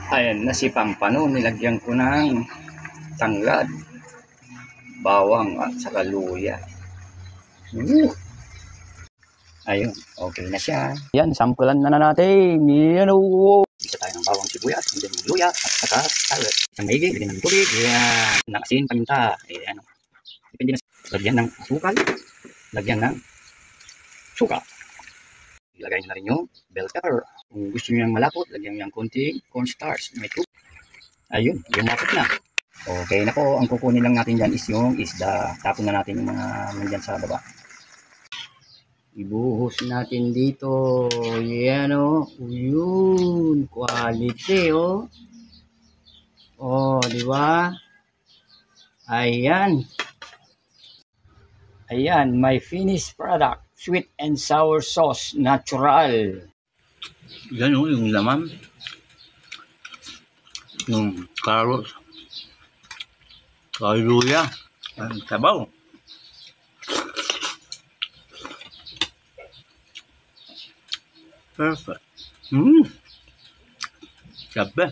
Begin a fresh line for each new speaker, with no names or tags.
Ayan na si Pampano, nilagyan ko ng tanglad, bawang at saka luya. Ayun, okay na siya. Yan, sampulan na natin. Yan o. Isa tayo ng bawang sibuyas, and then luya at saka carrot. Isang maigi, lagyan ng tubig, yan, ng asin, paminta. Ayan, depende na. Lagyan ng asukal, lagyan ng suka. Ilagay nyo na rin yung bell pepper. Kung gusto nyo yung malapot, lagyan nyo ng konting cornstarch. May tubig. Ayun, lumapot na. Okay na po, ang kukunin lang natin dyan is yung isda. Tapon na natin yung mga nandyan sa baba. Ibuhos natin dito. Yan o. Yun. Quality o. O, di ba? Ayan. Ayan, my finished product. Sweet and sour sauce. Natural. Yan o, yung laman. Yung carrots. Luya. Ang sabaw. Perfect. Sabi.